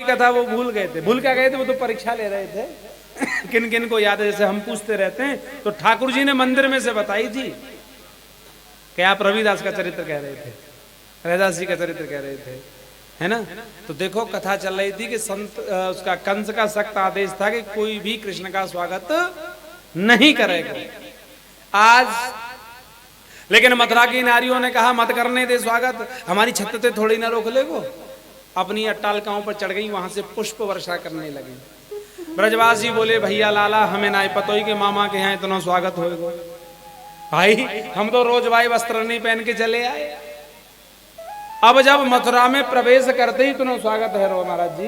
कथा वो भूल गए थे। भूल क्या गए थे? वो तो परीक्षा ले रहे थे किन किन को याद है, जैसे हम पूछते रहते हैं। तो ठाकुर जी ने मंदिर में से बताई थी कि आप रविदास का चरित्र कह रहे थे, रविदास जी का चरित्र कह रहे थे, है ना। तो देखो कथा चल रही थी कि संत उसका कंस का सख्त आदेश था कि कोई भी कृष्ण का स्वागत नहीं करेगा आज। लेकिन मथुरा की नारियों ने कहा मत करने दे स्वागत, हमारी छत पे थोड़ी ना रोक ले। वो अपनी अट्टालिकाओं पर चढ़ गई, वहां से पुष्प वर्षा करने लगी। ब्रजवासी बोले भैया लाला हमें ना पता ही कि मामा के यहाँ इतना स्वागत होगा। भाई हम तो रोज भाई वस्त्र नहीं पहन के चले आए। अब जब मथुरा में प्रवेश करते ही इतना स्वागत है रो महाराज जी,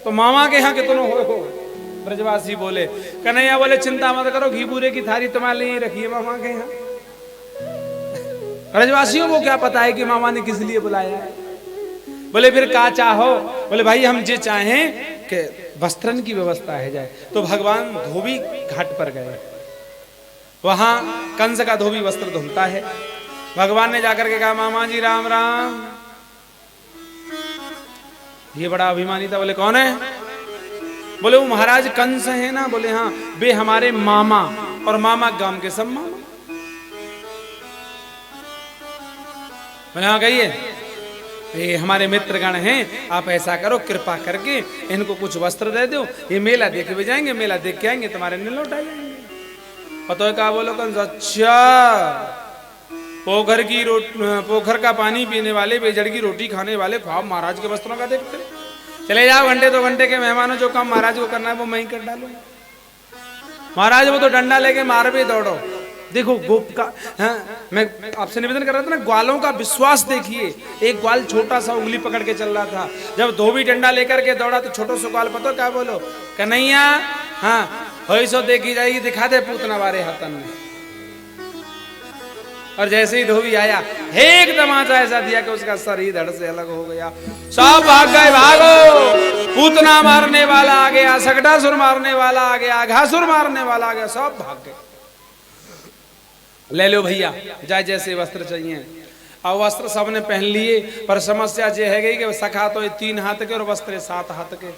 तो मामा के यहाँ कितना हो। ब्रजवासी बोले, कन्हैया बोले चिंता मत करो, घी बूरे की थाली तुम्हारे लिए रखी है मामा के यहाँ। ब्रजवासियों को क्या पता है कि मामा ने किस लिए बुलाया है। बोले फिर क्या चाहो? बोले भाई हम ये चाहें कि वस्त्रन की व्यवस्था है जाए। तो भगवान धोबी घाट पर गए, वहां कंस का धोबी वस्त्र धुलता है। भगवान ने जाकर के कहा मामा जी राम राम। ये बड़ा अभिमानी था। बोले कौन है? बोले वो महाराज कंस है ना। बोले हाँ, वे हमारे मामा, और मामा गांव के सब मामा। बोले हाँ कहिए, ये हमारे मित्रगण हैं, आप ऐसा करो कृपा करके इनको कुछ वस्त्र दे दो, ये मेला देख भी जाएंगे, मेला देख के आएंगे, तुम्हारे ने लौटा जाएंगे। पता है क्या बोलो कंस? अच्छा पोखर का पानी पीने वाले, बेजड़ की रोटी खाने वाले ख्वाब महाराज के वस्त्रों का देखते। चले जाओ, घंटे 2 घंटे के मेहमानों, जो काम महाराज को करना है वो मैं ही कर डालूंगा। महाराज वो तो डंडा लेके मार भी दौड़ो। देखो गोप का, हाँ, मैं आपसे निवेदन कर रहा था ना, ग्वालों का विश्वास देखिए। एक ग्वाल छोटा सा उंगली पकड़ के चल रहा था, जब धोबी डंडा लेकर के दौड़ा तो छोटो सा ग्वाल पता क्या बोलो? कन्हैया हाँ हो सो देखी जाएगी, दिखा दे पूतना वारे हाथन में। और जैसे ही धोबी आया एक तमाचा ऐसा दिया कि उसका सर ही धड़ से अलग हो गया। सब भाग गए, भागो, पूतना मारने वाला आ गया, सकटासुर मारने वाला आ गया, घासुर मारने वाला आ गया, सब भाग गए। ले लो भैया, जाए जैसे वस्त्र चाहिए। अब वस्त्र सबने पहन लिए, पर समस्या ये है गई कि सखा तो 3 हाथ के और वस्त्र 7 हाथ के।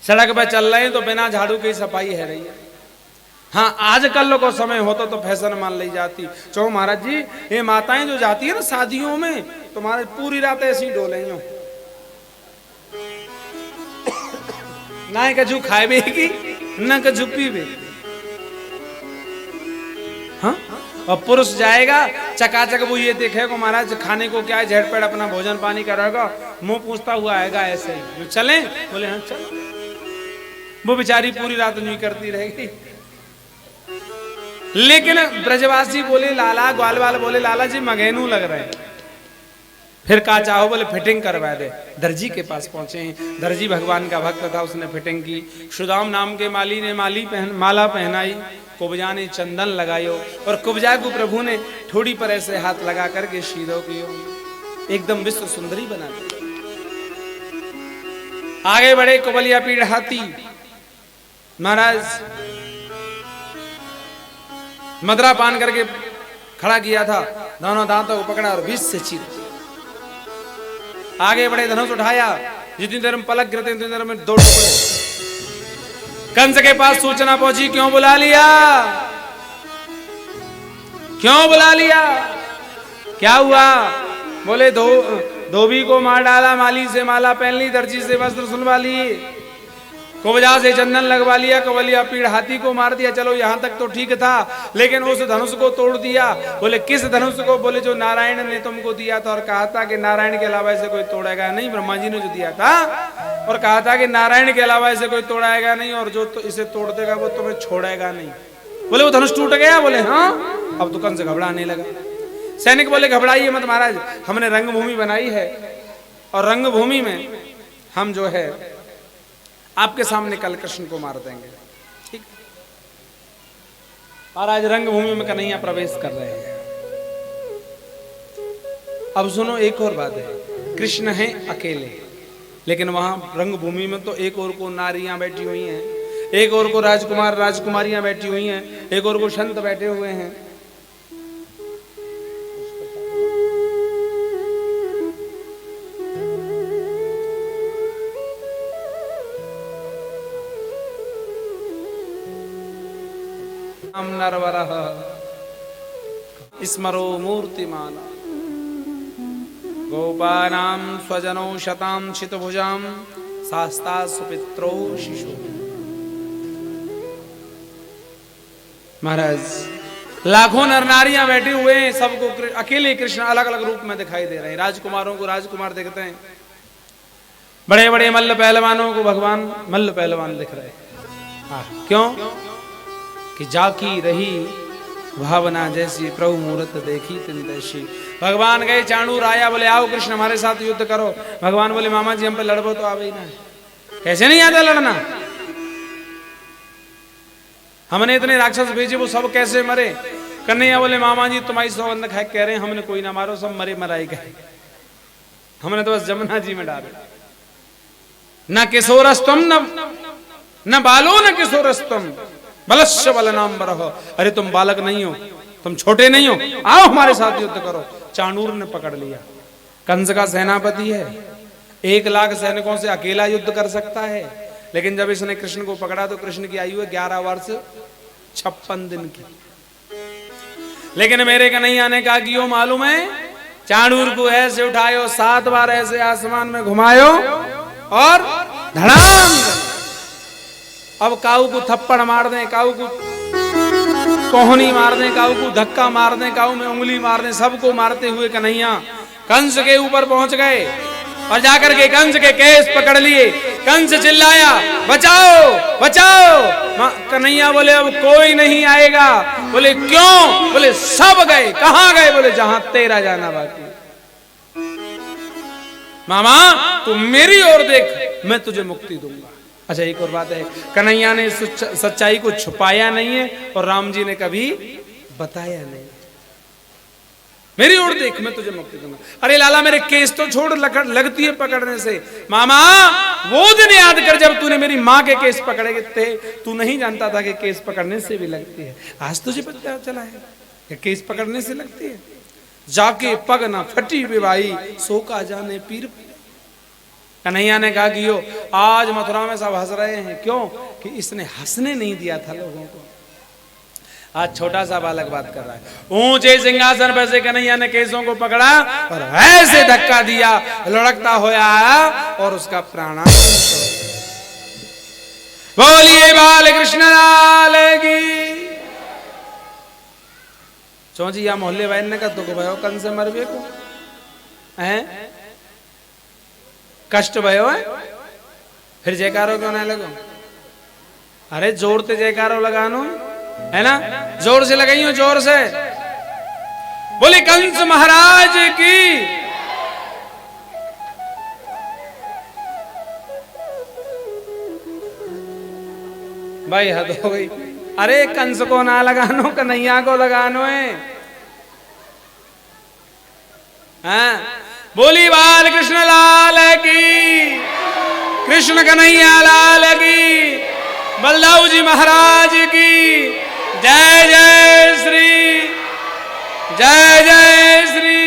सड़क पे चल रहे हैं तो बिना झाड़ू की सफाई है रही है। हाँ आजकल को समय होता तो फैशन मान ली जाती। चो महाराज जी, ये माताएं जो जाती है ना शादियों में, तुम्हारे पूरी रात ऐसी डोले ना कजू खाए बेगी न कजू पी बेगी। हाँ और पुरुष जाएगा चकाचक, वो ये देखेगा महाराज खाने को क्या है, झटपट अपना भोजन पानी करेगा, मुंह पूछता हुआ आएगा ऐसे ही। चले? बोले हाँ चल। वो बेचारी पूरी रात नहीं करती रहेगी। लेकिन ब्रजवासी बोले लाला, ग्वाल वाल बोले लाला जी मगेनू लग रहे हैं। फिर का चाहो? बोले फिटिंग करवा दे। दर्जी के पास पहुंचे हैं। दर्जी भगवान का भक्त था, उसने फिटिंग की। सुदाम नाम के माली ने माला पहनाई, कुब्जा ने चंदन लगायो, और कुब्जा को प्रभु ने ठोड़ी पर ऐसे हाथ लगा करके शीरो कियो, एकदम विश्व सुंदरी बना दी। आगे बढ़े कुबलिया पीड़ हाथी महाराज मदरा पान करके खड़ा किया था, दोनों दांतों को पकड़ा और 20 से चीरा। आगे बढ़े, धनुष उठाया, जितनी देर में पलक गिरते उतनी देर में 2 टुकड़े। कंस के पास सूचना पहुंची, क्यों बुला लिया, क्यों बुला लिया, क्या हुआ? बोले धोबी को मार डाला, माली से माला पहन ली, दर्जी से वस्त्र सुलवा लिए, कुब्जा से चंदन लगवा लिया, कवलिया पीड़ हाथी को मार दिया। चलो यहाँ तक तो ठीक था, लेकिन उस धनुष को तोड़ दिया। बोले किस धनुष को? बोले जो नारायण ने तुमको दिया था और कहा था कि नारायण के अलावा ऐसे कोई तोड़ेगा नहीं। ब्रह्मा जी ने जो दिया था और कहा था कि नारायण के अलावा ऐसे कोई तोड़ाएगा नहीं, और जो तो इसे तोड़ देगा वो तुम्हें छोड़ेगा नहीं। बोले वो धनुष टूट गया? बोले हाँ। अब तो कंस घबराने लगा। सैनिक बोले घबराइए मत महाराज, हमने रंगभूमि बनाई है, और रंगभूमि में हम जो है आपके सामने कल कृष्ण को मार देंगे। ठीक महाराज, रंगभूमि में कन्हैया प्रवेश कर रहे हैं। अब सुनो एक और बात है, कृष्ण है अकेले, लेकिन वहां रंगभूमि में तो एक और को नारियां बैठी हुई हैं, एक और को राजकुमार राजकुमारियां बैठी हुई हैं, एक और को संत बैठे हुए हैं। नाम नरवरः स्मरो मूर्तिमाला गोपानां स्वजनौ शतां चितभुजां शास्ता सुपित्रो शिशु। महाराज लाखों नर नारियां बैठे हुए हैं, सबको अकेले कृष्ण अलग अलग रूप में दिखाई दे रहे हैं। राजकुमारों को राजकुमार दिखते हैं, बड़े बड़े मल्ल पहलवानों को भगवान मल्ल पहलवान दिख रहे हैं। क्यों कि जाकी रही भावना जैसी प्रभु मूर्त देखी तिन तैसी। भगवान गए, चाणूर आया, बोले आओ कृष्ण हमारे साथ युद्ध करो। भगवान बोले मामा जी हम पे लड़बो तो आवे ही ना, कैसे नहीं आता लड़ना, हमने इतने राक्षस भेजे वो सब कैसे मरे। कन्हैया बोले मामा जी तुम्हारी सौगंध खाए कह रहे हैं, हमने कोई ना मारो, सब मरे मराई गए, हमने तो बस जमुना जी में डाले। न किशोरस्तम न बालो न किशोरस्तम बलस्य बलनाम बरहो। अरे तुम बालक नहीं हो, तुम छोटे नहीं हो, आओ हमारे साथ युद्ध करो। चाणूर ने पकड़ लिया, कंस का सेनापति है, 1 लाख सैनिकों से अकेला युद्ध कर सकता है। लेकिन जब इसने कृष्ण को पकड़ा तो कृष्ण की आयु है 11 वर्ष 56 दिन की। लेकिन मेरे कन्हैया ने कहा कि वो मालूम है, चाणूर को ऐसे उठायो, 7 बार ऐसे आसमान में घुमायो और धड़ाम, अब काऊ को थप्पड़ मार दें, काऊ को कोहनी मार दें, काऊ को धक्का मार दें, काऊ में उंगली मार दें, सबको मारते हुए कन्हैया कंस के ऊपर पहुंच गए और जाकर के कंस के केस पकड़ लिए। कंस चिल्लाया बचाओ बचाओ। कन्हैया बोले अब कोई नहीं आएगा। बोले क्यों? बोले सब गए। कहां गए? बोले जहां तेरा जाना बाकी। मामा तू मेरी ओर देख, मैं तुझे मुक्ति दूंगा। अच्छा एक और बात है, कन्हैया ने सच्चाई को छुपाया नहीं है और राम जी ने कभी बताया नहीं। मेरी ओर देख, मैं तुझे मुक्ति दूंगा। अरे लाला मेरे केस तो छोड़, लगती है पकड़ने से। मामा वो दिन याद कर जब तूने मेरी माँ के केस पकड़े थे, तू नहीं जानता था कि केस पकड़ने से भी लगती है। आज तुझे पता चला है कि केस पकड़ने से लगती है। जाके पग ना फटी विवाही, सो का जाने पीर। कन्हैया ने कहा कि यो आज मथुरा में सब हंस रहे हैं, क्यों कि इसने हंसने नहीं दिया था लोगों को। आज छोटा सा बालक बात कर रहा है। ऊंचे सिंहासन पर से कन्हैया ने केसों को पकड़ा और ऐसे धक्का दिया, लुढ़कता होया और उसका प्राणायाम। बोलिए बाल कृष्ण लाल की। चौजी या मोहल्ले वाले ने कहा दुख भयो कंस से मरबे को हैं, कष्ट भयो है, फिर जयकारो क्यों ना लगो? अरे जोर से जयकारो लगानो है ना, जोर से लगाइयो, जोर से। बोले कंस महाराज की। भाई हद हो गई। अरे कंस को ना लगानो, कन्हैया को लगानो है। हाँ बोली बाल कृष्ण लाल की, कृष्ण कन्हैया लाल की, बलदाऊ जी महाराज की जय जय श्री, जय जय श्री।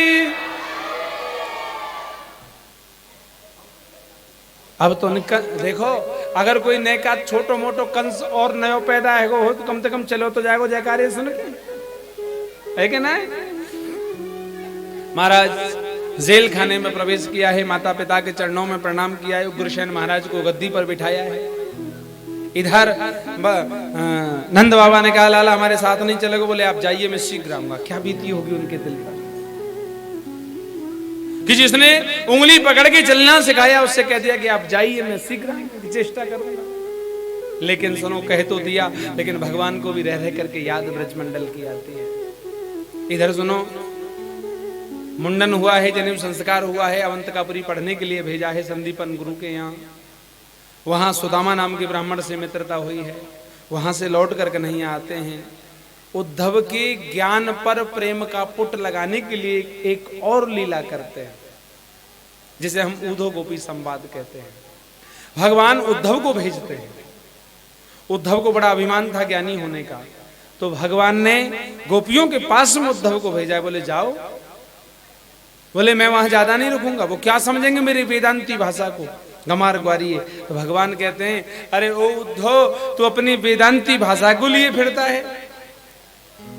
अब तो देखो, अगर कोई नैका छोटो मोटो कंस और नयो पैदा है हो तो कम से कम चलो तो जाएगो जयकारे सुन के, है कि नहीं? महाराज जेल खाने में प्रवेश किया है, माता पिता के चरणों में प्रणाम किया है, उग्रसेन महाराज को गद्दी पर बिठाया है। इधर नंद बाबा ने कहा लाला हमारे साथ नहीं चलेगा। बोले आप जाइए, मैं शीघ्र आऊंगा। क्या बीती होगी उनके दिल पर कि जिसने उंगली पकड़ के चलना सिखाया उससे कह दिया कि आप जाइए, मैं शीघ्र आने की चेष्टा करूंगा। लेकिन सुनो, कह तो दिया, लेकिन भगवान को भी रह रह करके याद ब्रजमंडल की आती है। इधर सुनो, मुंडन हुआ है, जनेऊ संस्कार हुआ है, अवंतकापुरी पढ़ने के लिए भेजा है संदीपन गुरु के यहाँ। वहाँ सुदामा नाम के ब्राह्मण से मित्रता हुई है। वहाँ से लौट कर कन्हैया आते हैं। उद्धव के ज्ञान पर प्रेम का पुट लगाने के लिए एक और लीला करते हैं, जिसे हम ऊधो गोपी संवाद कहते हैं। भगवान उद्धव को भेजते हैं। उद्धव को बड़ा अभिमान था ज्ञानी होने का, तो भगवान ने गोपियों के पास में उद्धव को भेजा। बोले जाओ। बोले मैं वहां ज्यादा नहीं रुकूंगा, वो क्या समझेंगे मेरी वेदांती भाषा को, गमार ग्वारी है। तो भगवान कहते हैं अरे ओ उद्धव, तू अपनी वेदांती भाषा को लिए फिरता है,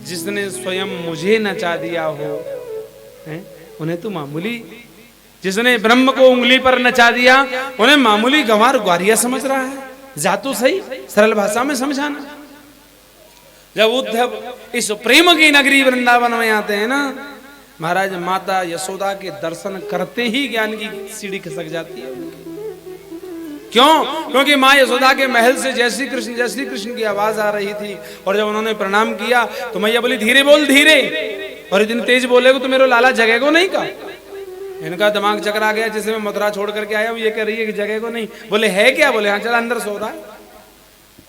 जिसने स्वयं मुझे नचा दिया हो, है? उन्हें तो मामूली, जिसने ब्रह्म को उंगली पर नचा दिया उन्हें मामूली गंवार ग्वारिया समझ रहा है। जा तो सही, सरल भाषा में समझाना। जब उद्धव इस प्रेम की नगरी वृंदावन में आते हैं ना महाराज, माता यशोदा के दर्शन करते ही ज्ञान की सीढ़ी खिसक जाती है उनकी। क्यों? क्योंकि माँ यशोदा के महल से जय श्री कृष्ण की आवाज आ रही थी, और जब उन्होंने प्रणाम किया तो मैया बोली धीरे बोल धीरे, और इतनी तेज बोलेगा तो मेरे लाला जगेगा नहीं का। इनका दिमाग चकरा गया, जिसे मैं मथुरा छोड़ करके आया हूँ, ये कह रही है कि जगेगा नहीं। बोले है क्या? बोले हाँ, चला अंदर सो रहा है।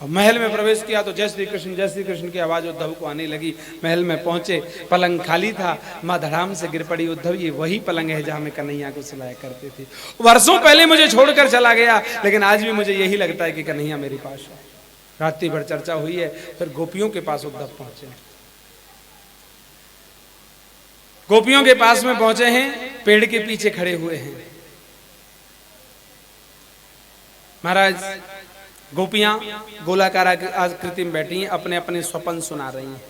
और महल में प्रवेश किया तो जय श्री कृष्ण की आवाज उद्धव को आने लगी। महल में पहुंचे, पलंग खाली था, माँ धड़ाम से गिर पड़ी। उद्धव ये वही पलंग है जहां मैं कन्हैया को सुलाया करती थी। वर्षों पहले मुझे छोड़कर चला गया, लेकिन आज भी मुझे यही लगता है कि कन्हैया मेरे पास है। रात्रि भर चर्चा हुई है, फिर गोपियों के पास उद्धव पहुंचे। गोपियों के पास में पहुंचे हैं, पेड़ के पीछे खड़े हुए हैं। महाराज गोपियां गोलाकार आकृति में बैठी हैं, अपने अपने स्वप्न सुना रही हैं।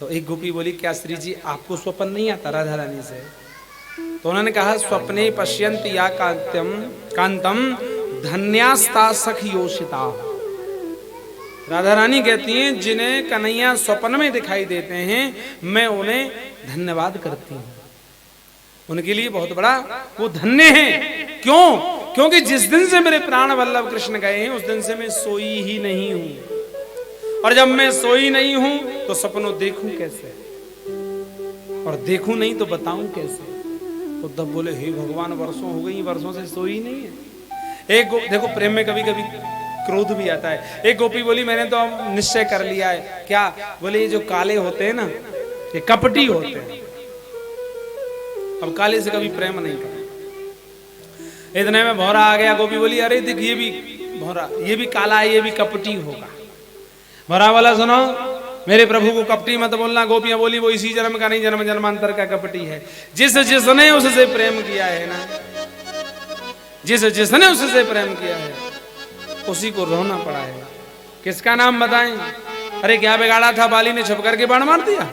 तो एक गोपी बोली, क्या श्री जी आपको स्वप्न नहीं आता राधा रानी से? तो उन्होंने कहा, स्वप्ने पश्यन्ति या कांतम धन्यास्ता सखियोषिता। राधा रानी कहती हैं, जिन्हें कन्हैया स्वप्न में दिखाई देते हैं मैं उन्हें धन्यवाद करती हूँ, उनके लिए बहुत बड़ा वो धन्य है। क्यों? क्योंकि जिस दिन से मेरे प्राण वल्लभ कृष्ण गए हैं उस दिन से मैं सोई ही नहीं हूं, और जब मैं सोई नहीं हूं तो सपनों देखूं कैसे, और देखूं नहीं तो बताऊं कैसे? उद्धव बोले, हे भगवान, वर्षों हो गई, वर्षों से सोई नहीं है। एक देखो, प्रेम में कभी कभी क्रोध भी आता है। एक गोपी बोली, मैंने तो अब निश्चय कर लिया है। क्या? बोले, ये जो काले होते हैं ना, ये कपटी होते हैं, अब काले से कभी प्रेम नहीं कर। इतने में भौरा आ गया। गोपी बोली, अरे देख, ये भी भौरा, ये भी काला है, ये भी कपटी होगा। भौरा वाला, सुनो, मेरे प्रभु को कपटी मत बोलना। गोपियां बोली, वो इसी जन्म का नहीं, जन्म जन्मांतर का कपटी है। जिसने उससे प्रेम किया है ना, जिसने उससे प्रेम किया है उसी को रोना पड़ा है। किसका नाम बताएं? अरे क्या बिगाड़ा था बाली ने? छुप करके बाण मार दिया।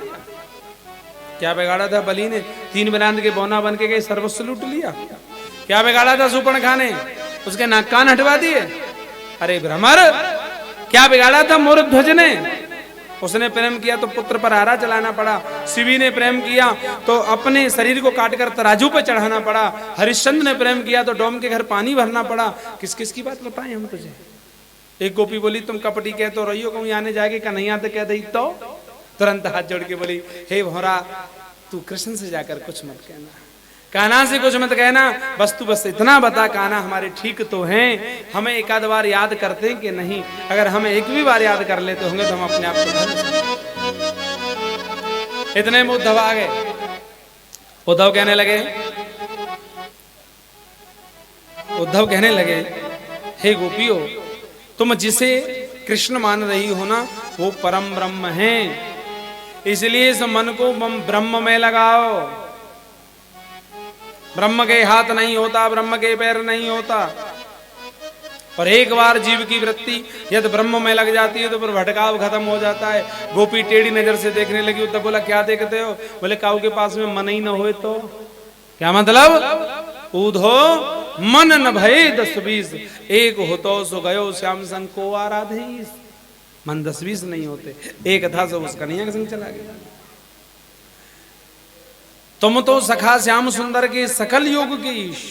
क्या बिगाड़ा था बली ने? 3 बरांद के बौना बन के गए, सर्वस्व लूट लिया। क्या बिगाड़ा था सुपर्णखा ने? उसके नाक कान हटवा दिए। अरे भ्रमर, क्या बिगाड़ा था मोरध्वज ने? उसने प्रेम किया तो पुत्र पर आरा चलाना पड़ा। शिवी ने प्रेम किया तो अपने शरीर को काटकर तराजू पर चढ़ाना पड़ा। हरिश्चंद्र ने प्रेम किया तो डोम के घर पानी भरना पड़ा। किस किस की बात बताएं हम तुझे? एक गोपी बोली, तुम कपटी कह तो रही हो, कहूं आने जाके कन्हैया तो कह दी तो तुरंत हाथ जोड़ के बोली, हे भौरा, तू कृष्ण से जाकर कुछ मत कहना, कान्हा से कुछ मत कहना, बस तू बस इतना बता, कान्हा हमारे ठीक तो हैं, हमें एक आध बार याद करते हैं कि नहीं? अगर हमें एक भी बार याद कर लेते होंगे तो हम अपने आप को। इतने में उद्धव आ गए। उद्धव कहने लगे, हे गोपियों, तुम जिसे कृष्ण मान रही हो ना, वो परम ब्रह्म है, इसलिए इस मन को ब्रह्म में लगाओ। ब्रह्म के हाथ नहीं होता, ब्रह्म के पैर नहीं होता, और एक बार जीव की वृत्ति यदि ब्रह्म में लग जाती है तो फिर भटकाव खत्म हो जाता है। गोपी टेढ़ी नजर से देखने लगी। उद्धव बोला, क्या देखते हो? बोले, काऊ के पास में मन ही न हो तो। क्या मतलब? ऊधो मन न भय 10-20, एक हो तो सो गयो श्याम संग को आराधीस। मन 10-20 नहीं होते, एक था सो उस कन्हैया के संग चला गया। तुम तो सखा श्याम सुंदर के सकल योग के ईश,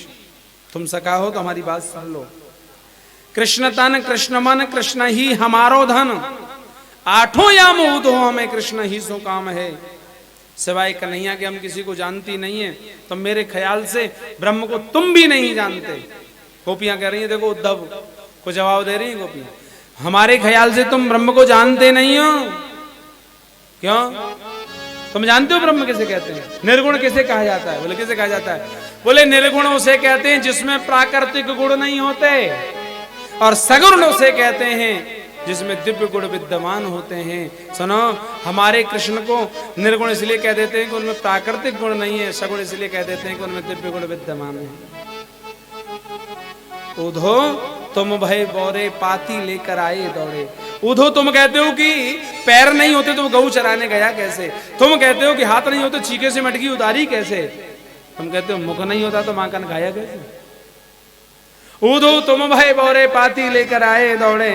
तुम सखा हो तो हमारी बात सुन लो। कृष्ण तन कृष्ण मन कृष्ण ही हमारो धन, आठों याम ऊधो हमें कृष्ण ही सो काम है। सिवाय कन्हैया के हम किसी को जानती नहीं है, तो मेरे ख्याल से ब्रह्म को तुम भी नहीं जानते। गोपियां कह रही है, देखो उद्धव को जवाब दे रही है गोपियां, हमारे ख्याल से तुम ब्रह्म को जानते नहीं हो। क्यों? तुम जानते हो ब्रह्म किसे कहते हैं? निर्गुण किसे कहा जाता है? बोले, किसे कहा जाता है? बोले, निर्गुण उसे कहते हैं जिसमें प्राकृतिक गुण नहीं होते, और सगुण उसे कहते हैं जिसमें दिव्य गुण विद्यमान होते हैं। सुनो, हमारे कृष्ण को निर्गुण इसलिए कह देते हैं कि उनमें प्राकृतिक गुण नहीं है, सगुण इसलिए कह देते हैं कि उनमें दिव्य गुण विद्यमान है। ऊधो तुम भय बोरे पाती लेकर आए दौड़े। उधो तुम कहते हो कि पैर नहीं होते तो गऊ चराने गया कैसे, तुम कहते हो कि हाथ नहीं होते चीके से मटकी उतारी कैसे, तुम कहते हो मुख नहीं होता तो माखन खाया कैसे। उधो तुम भय बोरे पाती लेकर आए दौड़े,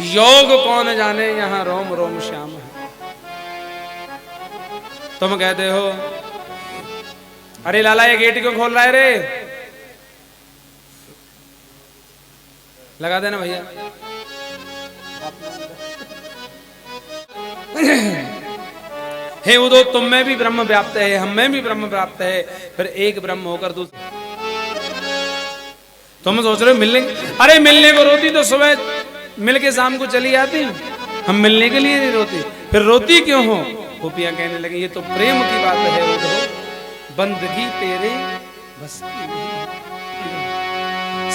योग कौन जाने यहाँ रोम रोम श्याम है। तुम कहते हो अरे लाला ये गेट क्यों खोल रहा है रे, लगा देना भैया। हे उदो तुम में भी ब्रह्म व्याप्त है, हम में भी ब्रह्म व्याप्त है, फिर एक ब्रह्म होकर दूसरे। तुम सोच रहे हो मिलने, अरे मिलने को रोती तो सुबह मिल के शाम को चली आती, हम मिलने के लिए नहीं रोती, फिर रोती क्यों हो। गोपियां कहने लगी ये तो प्रेम की बात है उदो, बंदगी तेरे बस की नहीं।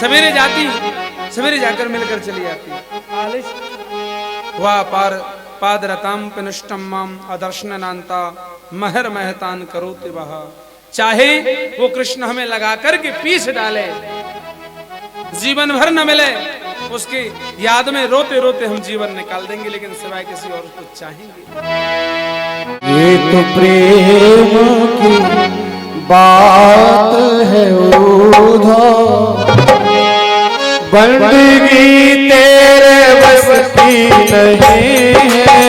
सवेरे जाती, सवेरे जाकर मिलकर चली आती। वाह पार पादरताम पिनष्टम माम अदर्शनांता महर महतान करोति वह। चाहे वो कृष्ण हमें लगा करके पीस डाले, जीवन भर न मिले, उसकी याद में रोते रोते हम जीवन निकाल देंगे, लेकिन सिवाय किसी और को चाहेंगे। ये तो प्रेम की बात है उधो, बंदगी तेरे बस की नहीं है।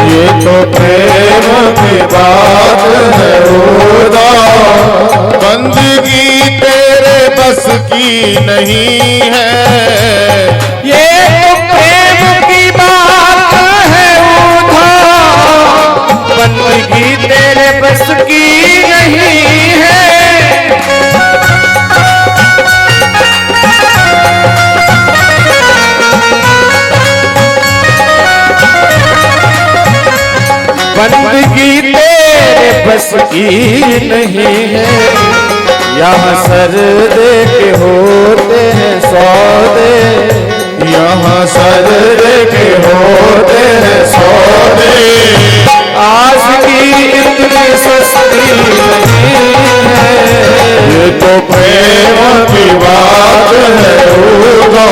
ये तो प्रेम की बात है उधो, बंदगी तेरे बस की नहीं है। ये तो प्रेम की बात है उधो, बंदगी तेरे बस की नहीं है। बंदगी तेरे बस की नहीं है। यहाँ सर दे के होते हैं सौदे, यहाँ सर दे के होते हैं सौदे। आज की इतनी सस्ती नहीं है। ये तो प्रेम की बात है उधो,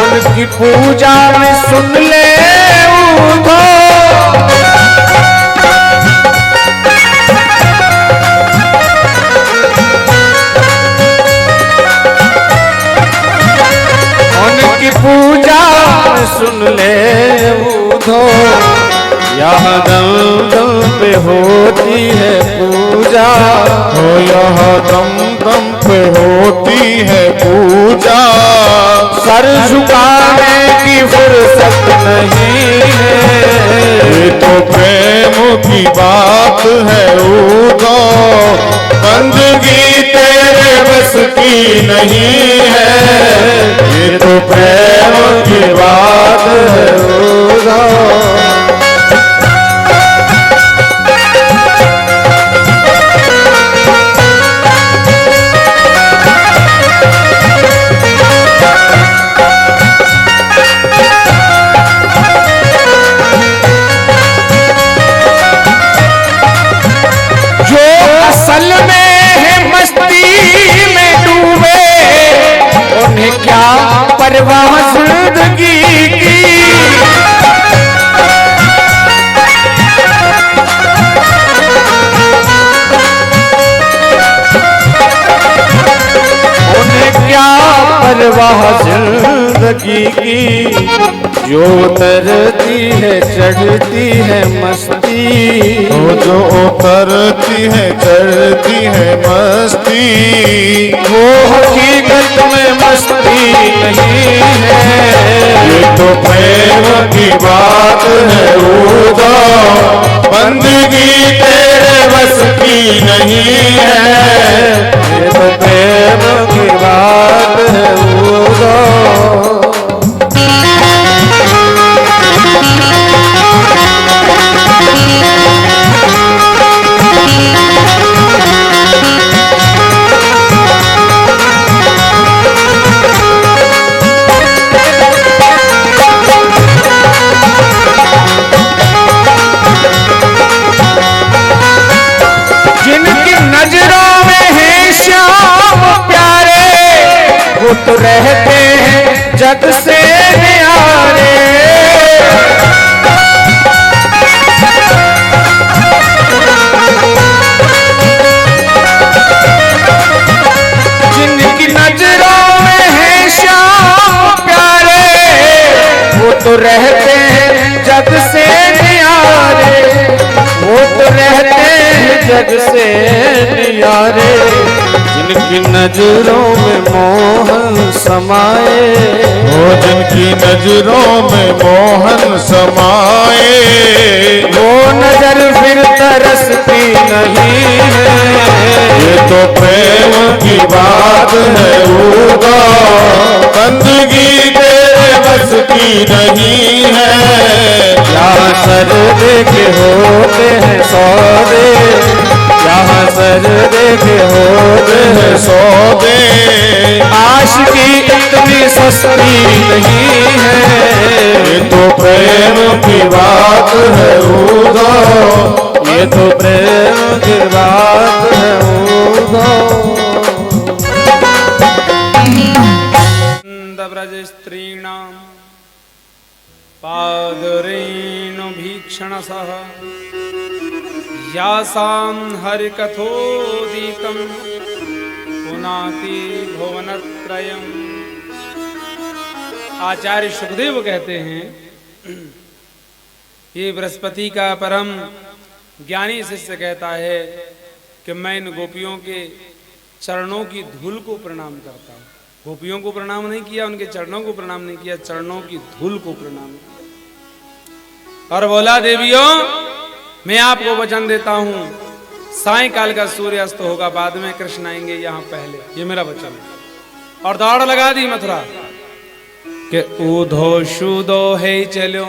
उनकी पूजा में सुन ले उधो। उनकी पूजा में सुन ले उधो, यहाँ दम दम पे होती है पूजा, हो यहाँ दम दम पे होती है पूजा। सर झुकाने की फुर्सत नहीं है। ये तो प्रेम की बात है उधो, बंदगी तेरे बस की नहीं है। ये तो प्रेम की बात है उधो। परवाह जिंदगी की, उन्हें क्या परवाह जिंदगी की। जो उतरती है चढ़ती है मस्ती, जो उतरती है चढ़ती है मस्ती, वो हकीकत में मस्ती नहीं है। ये तो प्रेम की बात है उधो, बंदगी तेरे बस की नहीं है। ये तो प्रेम की बात है उधो। तो रहते हैं जग से न्यारे। जिनकी नजरों में है श्याम प्यारे, वो तो रहते हैं जग से न्यारे, वो तो रहते हैं जग से न्यारे। जिनकी नजरों में मोहन समाए, वो जिनकी नजरों में मोहन समाए, वो नजर फिर तरसती नहीं है। ये तो प्रेम की बात है उदा, बंदगी तेरे बस की नहीं है। यहाँ सर देखे होते हैं सौदे, यहाँ सर देखे होते हैं सौदे, आशिकी इतनी सस्ती नहीं है। ये तो प्रेम की बात है उदा, ये तो प्रेम की बात है उदा। ब्रज स्त्रीणां पादरेणु भीक्षणसः यासां हरिकथोदितं पुनाति भुवनत्रयम्। आचार्य सुखदेव कहते हैं, ये बृहस्पति का परम ज्ञानी शिष्य कहता है कि मैं इन गोपियों के चरणों की धूल को प्रणाम करता हूँ। गोपियों को प्रणाम नहीं किया, उनके चरणों को प्रणाम नहीं किया, चरणों की धूल को प्रणाम किया। और बोला, देवियों मैं आपको वचन देता हूं, सायंकाल का सूर्य अस्त होगा, बाद में कृष्ण आएंगे, यहां पहले, ये मेरा वचन है। और दौड़ लगा दी मथुरा कि ऊधो शूदो है चलो,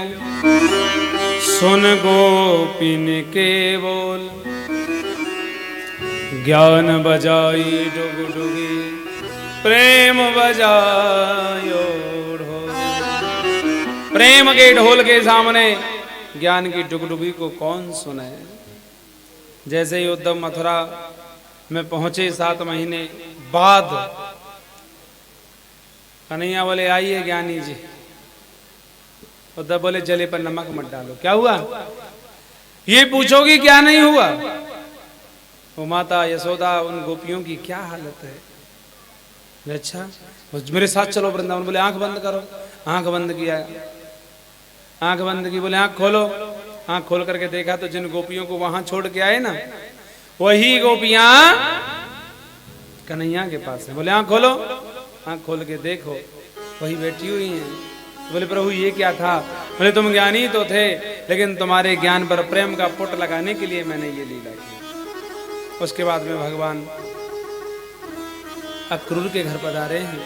सुन गोपिन के बोल, ज्ञान बजाई डुग डुगी, प्रेम बजायो ढोल। प्रेम के ढोल के सामने ज्ञान की डुगडुगी को कौन सुने। जैसे ही उद्धव मथुरा में पहुंचे 7 महीने बाद, कन्हैया बोले आइए ज्ञानी जी। उद्धव बोले जले पर नमक मत डालो। क्या हुआ ये पूछोगी, क्या नहीं हुआ। वो माता यशोदा उन गोपियों की क्या हालत है। अच्छा मेरे साथ चलो वृंदावन। बोले आंख बंद करो। आंख बंद किया, आंख बंद की। बोले आंख खोलो। आंख खोल करके देखा तो जिन गोपियों को वहां छोड़ के आए ना, वही गोपियां कन्हैया के पास है। बोले आंख खोलो। आंख खोल के देखो, वही बैठी हुई हैं। बोले प्रभु ये क्या था। बोले तुम ज्ञानी तो थे, लेकिन तुम्हारे ज्ञान पर प्रेम का पुट लगाने के लिए मैंने ये लीला की। उसके बाद में भगवान अक्रूर के घर पधारे हैं।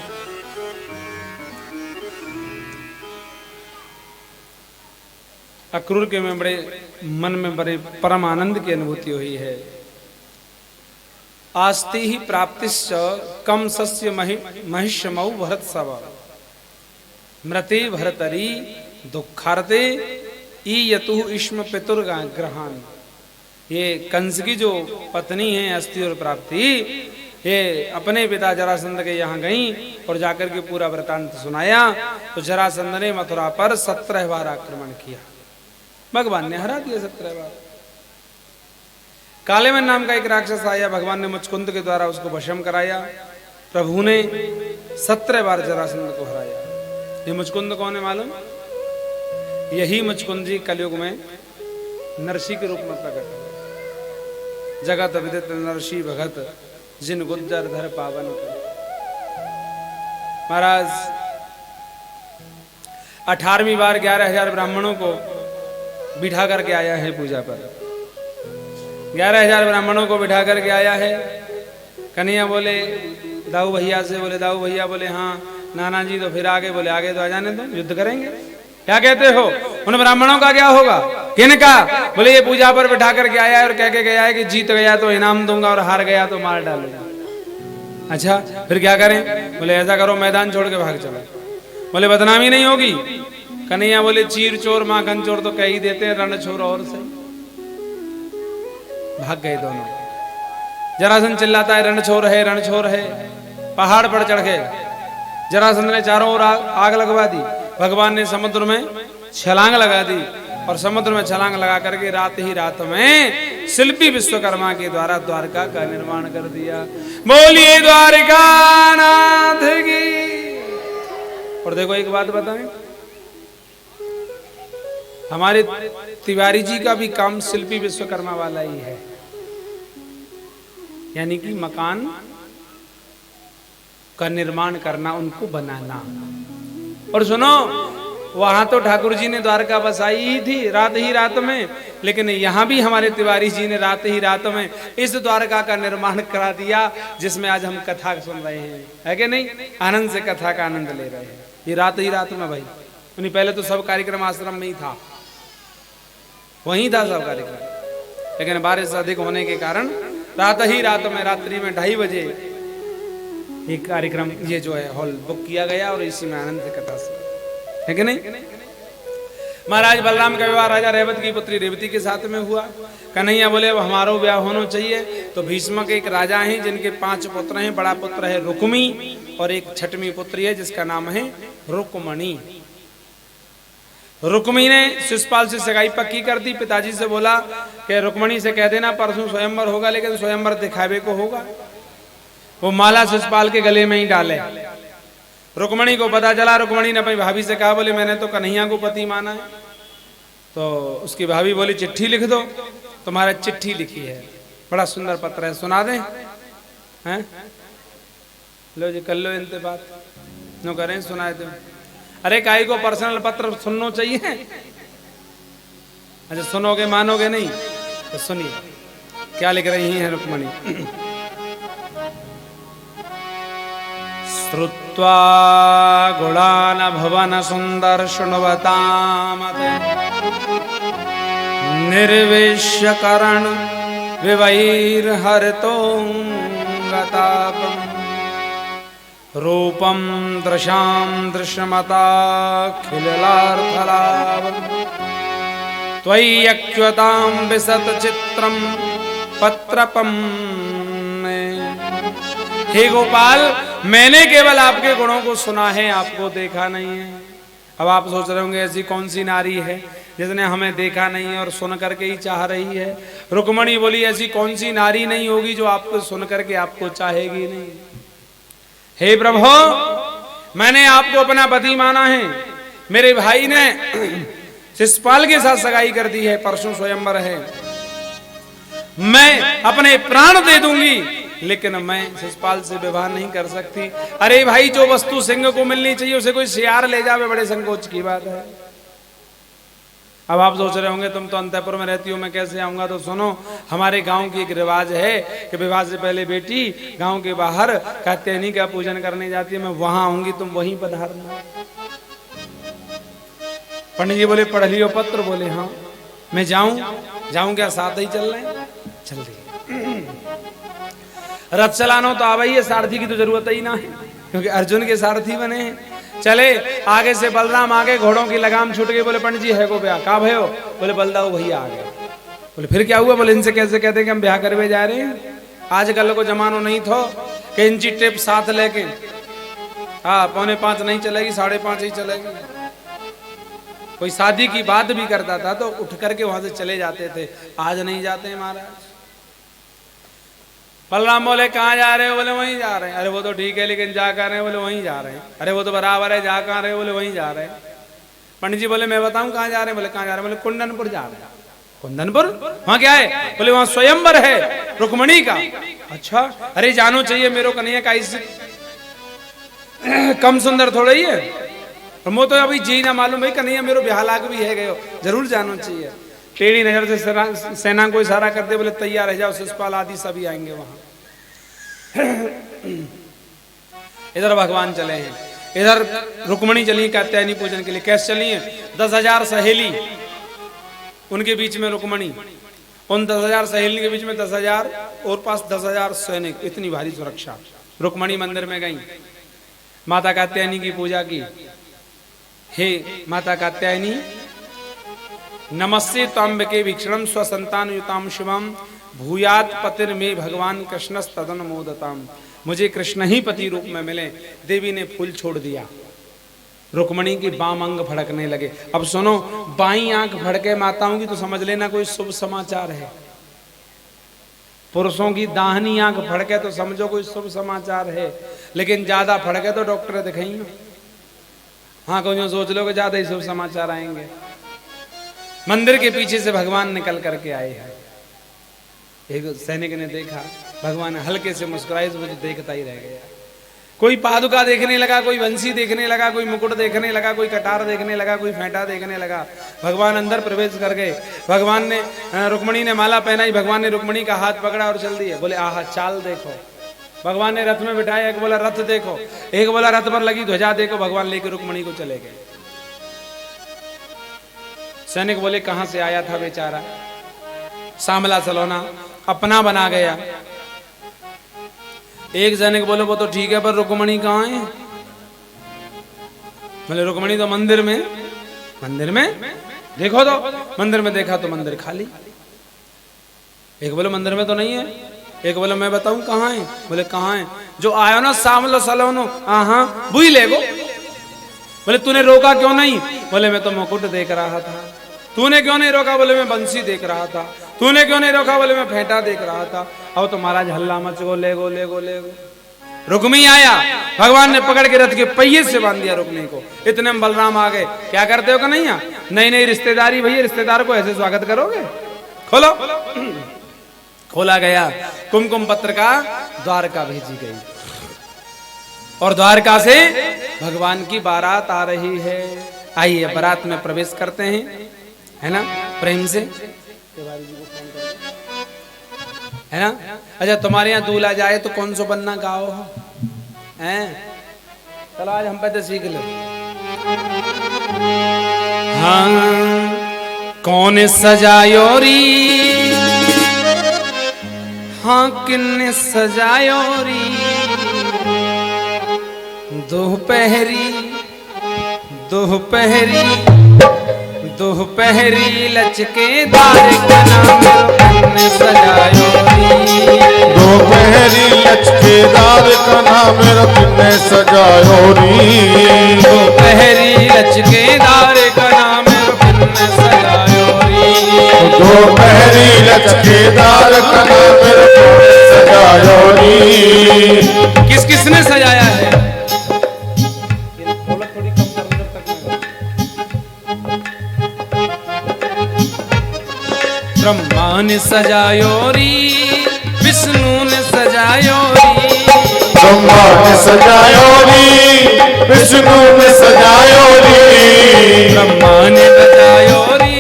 अक्रूर के में बड़े मन में बड़े परम आनंद की अनुभूति हुई है। आस्ते ही प्राप्तिश्च कम सस्य महिष्यमऊ भरत सव, मृते भरतरी दुखार्ते ईयतु इष्म पितुर्ग्रहान। ये कंस की जो पत्नी है अस्थि और प्राप्ति, ये अपने पिता जरासंध के यहाँ गई और जाकर के पूरा वृतांत सुनाया। तो जरासंध ने मथुरा पर 17 बार आक्रमण किया। भगवान ने हरा दिया 17 बार। कालेमन नाम का एक राक्षस आया, भगवान ने मुचकुंद के द्वारा उसको भस्म कराया। प्रभु ने 17 बार जरासंध को हराया। ये मुचकुंद कौन है मालूम? यही मुचकुंद जी कलयुग में नरसी के रूप में प्रकट हुए। जगत विदित नरसी भगत, जिन गुज्जर धर पावन कर। महाराज 18वीं बार 11,000 ब्राह्मणों को बिठा करके आया है पूजा पर। 11,000 ब्राह्मणों को बिठा करके आया है। कन्हैया बोले दाऊ भैया से, बोले दाऊ भैया, बोले हाँ नाना जी। तो फिर आगे बोले आगे तो आ जाने दो, युद्ध करेंगे। क्या कहते हो? उन ब्राह्मणों का क्या होगा? किनका? बोले ये पूजा पर बिठा करके आया है और कह के गया है कि जीत गया तो इनाम दूंगा और हार गया तो मार डालूंगा। अच्छा फिर क्या करें? बोले ऐसा करो मैदान छोड़ के भाग चलो। बोले बदनामी नहीं होगी? कन्हैया बोले चीर चोर माखन चोर तो कह ही देते हैं, रण छोर और सही। भाग गए दोनों। जरासंध चिल्लाता है रण छोर है, रण छोर है। पहाड़ पर चढ़ गए। जरासंध ने चारों ओर आग लगवा दी। भगवान ने समुद्र में छलांग लगा दी और समुद्र में छलांग लगा करके रात ही रात में शिल्पी विश्वकर्मा के द्वारा द्वारका का निर्माण कर दिया। बोलिए द्वारका नाथ की। और देखो एक बात बताएं, हमारे तिवारी जी का भी काम शिल्पी विश्वकर्मा वाला ही है, यानी कि मकान का निर्माण करना, उनको बनाना। और सुनो, वहां तो ठाकुर जी ने द्वारका बसाई ही थी रात ही रात में, लेकिन यहाँ भी हमारे तिवारी जी ने रात ही रात में इस द्वारका का निर्माण करा दिया, जिसमें आज हम कथा सुन रहे हैं, है कि नहीं? आनंद से कथा का आनंद ले रहे हैं, ये रात ही रात में भाई। उन्हीं पहले तो सब कार्यक्रम आश्रम में ही था, वहीं था सब कार्यक्रम, लेकिन बारिश अधिक होने के कारण रात ही रात में रात्रि में 2:30 बजे एक कार्यक्रम ये जो है हॉल बुक किया गया और इसी में आनंद से कथा से, है कि नहीं? महाराज बलराम का विवाह राजा रेवत की पुत्री रेवती के साथ में हुआ। कन्हैया बोले अब हमारा ब्याह होना चाहिए, तो भीष्मक एक राजा हैं जिनके 5 पुत्र हैं। बड़ा पुत्र है रुक्मी और एक छठवीं पुत्री है जिसका नाम है रुक्मणी। रुक्मी ने शिशुपाल से सगाई पक्की कर दी। पिताजी से बोला कि रुक्मणी से कह देना परसों स्वयंवर होगा, लेकिन स्वयंवर दिखावे को होगा। वो माला शिशुपाल के गले में ही डाले। रुक्मणी को पता चला, रुक्मणी ने अपनी भाभी से कहा, बोले मैंने तो कन्हैया को पति माना है। तो उसकी भाभी बोली चिट्ठी लिख दो। तुम्हारा चिट्ठी लिखी है, बड़ा सुंदर पत्र है, सुना दें? हैं? लो जी कर लो इनसे बात, नो करें सुनाए तुम। अरे काई को पर्सनल पत्र सुनना चाहिए? अच्छा सुनोगे मानोगे नहीं तो सुनिए क्या लिख रही हैं रुक्मणी। श्रुत्वा गुणान भवन सुंदर शृण्वतामते निर्विश्य करण विवैर्हरतो गतापम् रूपम दृशां दृश्यमता खिललार्थलाभम् त्वय्यच्युतां विशत चित्रं पत्रपम्। हे गोपाल, मैंने केवल आपके गुणों को सुना है, आपको देखा नहीं है। अब आप सोच रहे होंगे ऐसी कौन सी नारी है जिसने हमें देखा नहीं और सुन करके ही चाह रही है? रुक्मणी बोली ऐसी कौन सी नारी नहीं होगी जो आपको सुन करके आपको चाहेगी नहीं। हे प्रभु, मैंने आपको अपना पति माना है। मेरे भाई ने शिशुपाल के साथ सगाई कर दी है, परसों स्वयंवर है। मैं अपने प्राण दे दूंगी, लेकिन मैं शिशुपाल से विवाह नहीं कर सकती। अरे भाई, जो वस्तु सिंह को मिलनी चाहिए उसे कोई सियार ले जावे, बड़े संकोच की बात है। अब आप सोच रहे होंगे तुम तो अंतःपुर में रहती हो, मैं कैसे आऊंगा? तो सुनो, हमारे गांव की एक रिवाज है कि विवाह से पहले बेटी गांव के बाहर कात्यायनी का पूजन करने जाती है। मैं वहां आऊंगी, तुम वहीं पधारना। पंडित जी बोले पढ़ लियो पत्र? बोले हाँ। मैं जाऊं क्या? साथ ही चल रहे? चल रही। रथ चलाना तो आवा ही है, सारथी की तो जरूरत ही ना है, क्योंकि अर्जुन के सारथी बने हैं। चले, आगे से बलराम आगे, घोड़ों की लगाम छूट गई। बोले पंडित जी है को ब्याह का भयो? बोले बलदाऊ भैया आ गए। बोले फिर क्या हुआ? बोले इनसे कैसे कहते कि हम ब्याह करवे जा रहे हैं। आजकल को जमानो नहीं था कि इंची टेप साथ लेके, हाँ 4:45 नहीं चलेगी, 5:30 ही चलेगी। कोई शादी की बात भी करता था तो उठ करके वहां से चले जाते थे, आज नहीं जाते हैं महाराज। बलराम बोले कहाँ जा रहे हो? बोले वहीं जा रहे हैं। अरे वो तो ठीक है, लेकिन जा कर रहे हैं? बोले वहीं जा रहे हैं। अरे वो तो बराबर है, जा कहाँ रहे हो? बोले वहीं जा रहे हैं। पंडित जी बोले मैं बताऊं कहाँ जा रहे हैं? बोले कहाँ जा रहे हैं? बोले कुंदनपुर जा रहे हैं। कुंदनपुर? वहाँ क्या है? बोले वहाँ स्वयंवर है रुक्मणी का। अच्छा, अरे जानो चाहिए, मेरो कन्हैया का इससे कम सुंदर थोड़ा ही है। वो तो अभी जी ना मालूम भाई, कन्हैया मेरो ब्याह लाग भी है गयो, जरूर जानो चाहिए। टेढ़ी नजर से सेना को इशारा कर दे, बोले तैयार रह जाओ, शिशुपाल आदि सभी आएंगे वहां। इधर भगवान चले हैं, इधर रुक्मणी चली कात्यायनी पूजन के लिए। कैसे चली है? 10,000 सहेली उनके बीच में रुक्मणी, उन 10,000 सहेली के बीच में 10,000 और पास 10,000 सैनिक, इतनी भारी सुरक्षा। रुक्मणी मंदिर में गई, माता कात्यायनी की पूजा की। हे माता कात्यायनी, नमस्ते ताम्बके वीक्षणम स्वसंतान युताम शिवम भूयात पतिर में भगवान कृष्णस्तदन मोदताम। मुझे कृष्ण ही पति रूप में मिले। देवी ने फूल छोड़ दिया, रुक्मणी की बाम अंग फड़कने लगे। अब सुनो, बाई आंख फड़के माताओं की तो समझ लेना कोई शुभ समाचार है, पुरुषों की दाहिनी आंख फड़के तो समझो कोई शुभ समाचार है, लेकिन ज्यादा फड़के तो डॉक्टर दिखाइए। हाँ, कोई सोच लो कि ज्यादा ही शुभ समाचार आएंगे। मंदिर के पीछे से भगवान निकल करके आए हैं। एक सैनिक ने देखा, भगवान हल्के से मुस्कुराए, तो मुझे देखता ही रह गया। कोई पादुका देखने लगा, कोई बंसी देखने लगा, कोई मुकुट देखने लगा, कोई कटार देखने लगा, कोई फेंटा देखने लगा। भगवान अंदर प्रवेश कर गए। भगवान ने, रुक्मणी ने माला पहनाई, भगवान ने रुक्मणी का हाथ पकड़ा और चल दिए। बोले आहा, चाल देखो। भगवान ने रथ में बिठाया, एक बोला रथ देखो, एक बोला रथ पर लगी ध्वजा देखो। भगवान लेकर रुक्मणी को चले गए। सैनिक बोले कहां से आया था बेचारा, सांवला सलोना अपना बना गया। एक सैनिक बोले वो तो ठीक है, पर रुक्मणी कहाँ है? बोले रुक्मणी तो मंदिर में। मंदिर में देखो तो, मंदिर में देखा तो मंदिर खाली। एक बोले मंदिर में तो नहीं है, एक बोले मैं बताऊं कहाँ है। बोले कहाँ है? जो आयो ना सांवलो सलोनो, हाँ बुई ले गो। बोले तूने रोका क्यों नहीं? बोले मैं तो मुकुट देख रहा था। तूने क्यों नहीं रोका? बोले मैं बंसी देख रहा था। तूने क्यों नहीं रोका? बोले मैं फेंटा देख रहा था। अब तो महाराज हल्ला मच गो, ले गो ले गो ले गो। रुक्मी आया, भगवान ने पकड़ के रथ के पहिए से बांध दिया रुक्मी को। इतने में बलराम आ गए। क्या करते हो कि नहीं? नहीं नहीं, रिश्तेदारी भैया, रिश्तेदार को ऐसे स्वागत करोगे? खोलो। खोला गया, कुमकुम पत्र का द्वारका भेजी गई, और द्वारका से भगवान की बारात आ रही है। आइए बारात में प्रवेश करते हैं, है ना, प्रेम से, है ना। अच्छा, तुम्हारे यहाँ दूल्हा जाए तो कौन सो बनना गाओ हैं? चलो आज हम पे तो सीख लो। हाँ, कौन सजायो री, हाँ किन्ने सजायो री, दोपहरी दोपहरी दोपहरी लचकेदार का नाम किन्ने सजायो री। दोपहरी लचकेदार का नाम किन्ने सजायो री। दोपहरी लचकेदार का नाम किन्ने सजायो री। दोपहरी लचकेदार का नाम सजायो री। किस किसने सजाया है? ब्रह्मा ने सजायो री, विष्णु ने सजायो री। ब्रह्मा ने सजायो री, विष्णु ने सजायो री। ब्रह्मा ने सजायो री,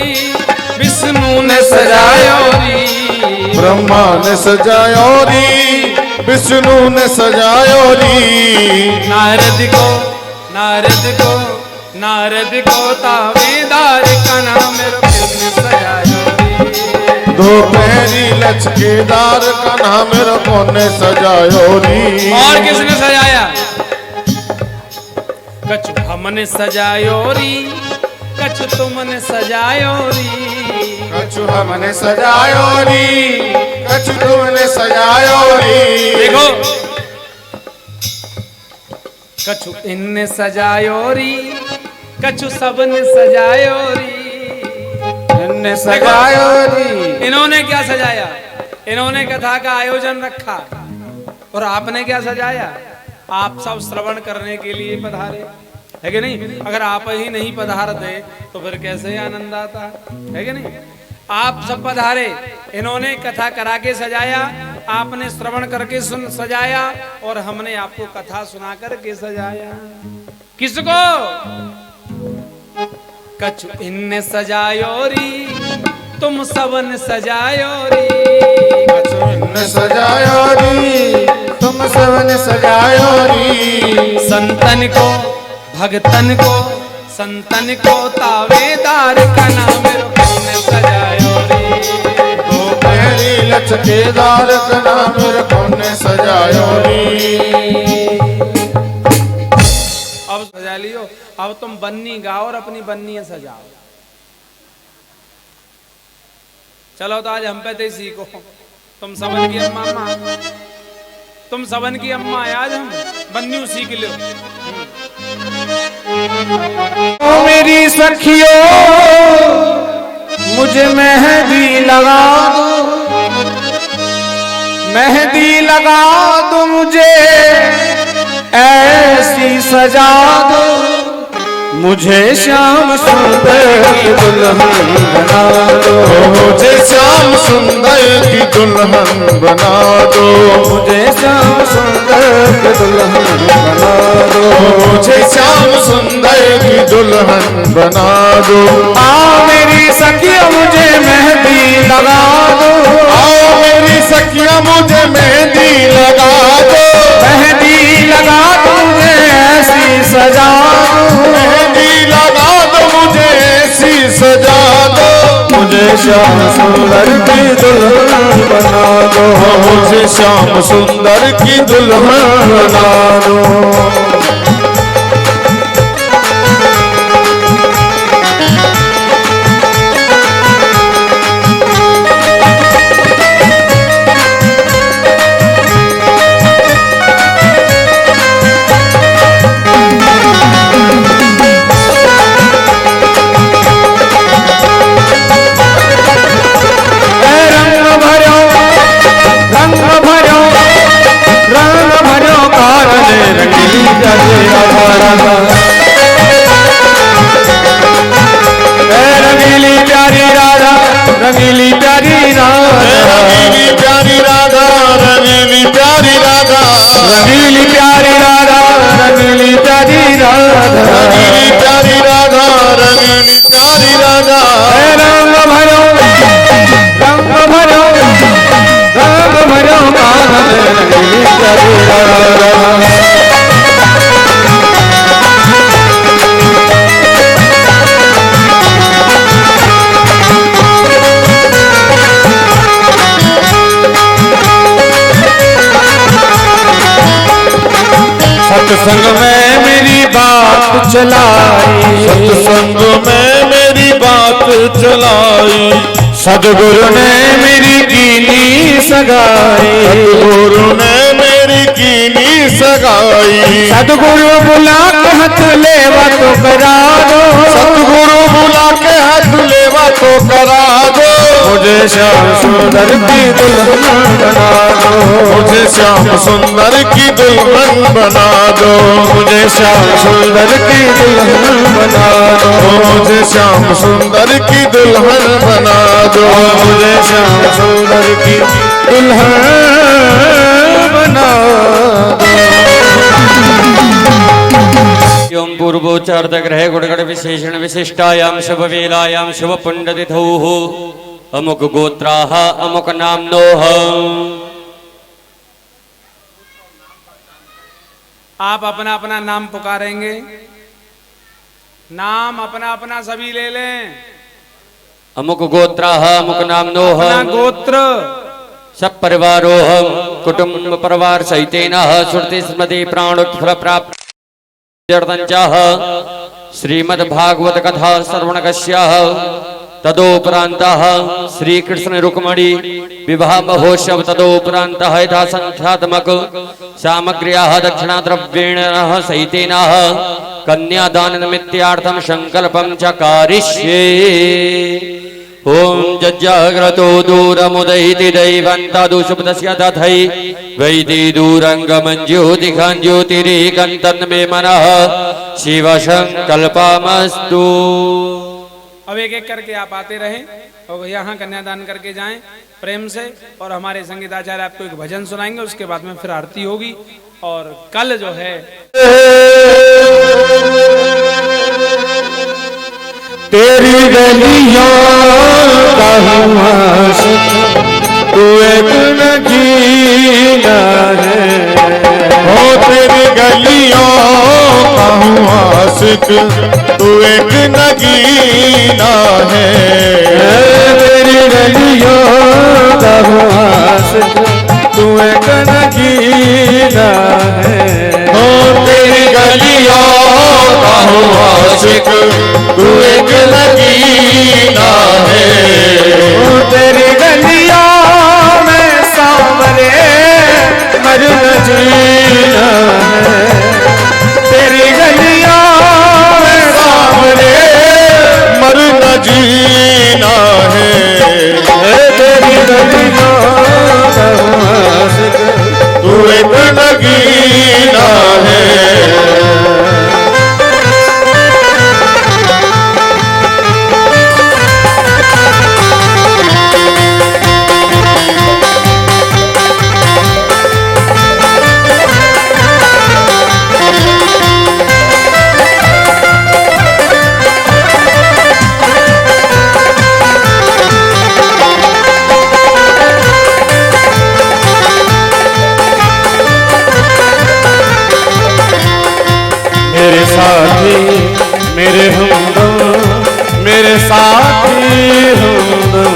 विष्णु ने सजायो री। ब्रह्मा ने सजायो री, विष्णु ने सजायो री। नारद को नारद को नारद को तावेदार का नाम किसने सजायो री। दोपहरी लचकेदार का नाम कोने सजायो री। और किसने सजाया? कछु हमने सजायो री, कछु तुमने सजायो री। कछु हमने सजायो री, कछु तुमने सजायो री। देखो, कछु इनने सजायो री, कछु सबने सजायो री। इनने सजायो री। इन्होंने क्या सजाया? इन्होंने कथा का आयोजन रखा, और आपने क्या सजाया? आप सब श्रवण करने के लिए पधारे, है कि नहीं? अगर आप ही नहीं पधारते तो फिर कैसे आनंद आता, है कि नहीं? आप सब पधारे, इन्होंने कथा करा के सजाया, आपने श्रवण करके सुन सजाया, और हमने आपको कथा सुना करके सजाया। किसको? कछु इनने सजायो री, तुम सबने सजायो री। कछु इनने सजायो री, तुम सबने सजायो री। संतन को भगतन को संतन को तावेदार का नाम किसने सजायो री। दोपहरी लचकेदार का नाम कोने सजायो री। अब सजा लियो, अब तुम बन्नी गाओ और अपनी बन्नी सजाओ। चलो तो आज हम पे तो सीखो, तुम समझ गए मामा, तुम सबन की अम्मा आज हम बन्नी सीख लो। ओ मेरी सखियों मुझे मेहंदी लगा दो, मेहंदी लगा दो मुझे ऐसी सजा दो, मुझे श्याम सुंदर की दुल्हन बना दो, मुझे श्याम सुंदर की दुल्हन बना दो, मुझे श्याम सुंदर की दुल्हन बना दो, मुझे श्याम सुंदर की दुल्हन बना दो। आओ मेरी सखिया मुझे मेहंदी लगा दो, आओ मेरी सखिया मुझे मेहंदी लगा दो, मेहंदी लगा दो मुझे ऐसी सजा दो, मेहंदी लगा दो मुझे ऐसी सजा दो, मुझे श्याम सुंदर की दुल्हन बना दो, मुझे श्याम सुंदर की दुल्हन बना दो। रंगीली प्यारी राधा, रंगीली प्यारी राधा, रंगीली प्यारी राधा, रंगीली प्यारी राधा, रंगीली प्यारी राधा, रंगीली प्यारी राधा, रंगीली प्यारी राधा, रंगीली प्यारी राधा। रंग भरो रंग भरो रंग भरो कानन रंगीली प्यारी राधा। सत्संग में मेरी बात चलाई, सत्संग में मेरी बात चलाई, सदगुरु ने मेरी कीनी सगाई, सतगुरु ने मेरी कीनी सगाई, सदगुरु बुला के हाथ लेवा तो करा दो, सतगुरु बुला के हाथ लेवा तो करा दो, मुझे श्याम सुंदर की दुल्हन बना दो, मुझे श्याम सुंदर की दुल्हन बना दो, मुझे श्याम सुंदर की दुल्हन बना दो, मुझे श्याम सुंदर की दुल्हन बना दो, मुझे श्याम सुंदर की दुल्हन बना दो। एवं पूर्वोच्चार्थ ग्रह गुणगण विशेषण विशिष्टायाम शुभ वेलायाम शुभ पुण्यतिथौ अमुक गोत्राः अमुक नाम्नोः। आप अपना अपना नाम पुकारेंगे, नाम अपना अपना सभी ले लें। अमुक गोत्राः अमुक नाम्नोः। अपना गोत्र सब परिवारोहम कुटुंब परिवार सहितेन श्रुति स्मृति प्राणोत्फल प्राप्त श्रीमद् भागवत कथा श्रवणकस्याः तदोपरान्तः श्री कृष्ण रुक्मणी विवाह महोत्सव तदोपरान्तः यथा संख्यात्मक सामग्र्याः दक्षिणाद्रव्येण सहितेन कन्यादान निमित्तार्थं संकल्पं च कारिष्ये। ओम जज्जाग्रतो दूरमुदयति दैवं तदुषुप्तस्य तथै वैति दूरंगमं ज्योतिखं ज्योतिरेकं तन्मे मनः शिव संकल्पमस्तु। अब एक एक करके आप आते रहें और यहाँ कन्यादान करके जाएं प्रेम से, और हमारे संगीताचार्य आपको एक भजन सुनाएंगे, उसके बाद में फिर आरती होगी। और कल जो है तेरी गलियों का तू एक नगीना है, हो तेरी गलियों का हूँ आशिक तू एक नगीना है। तेरी गलियों का आशिक तू एक नगीना है, हो तेरी गलियों का हूँ आशिक तू एक नगीना है। तेरी गलियों में सांवरे मर न मेरे साथी हमदम,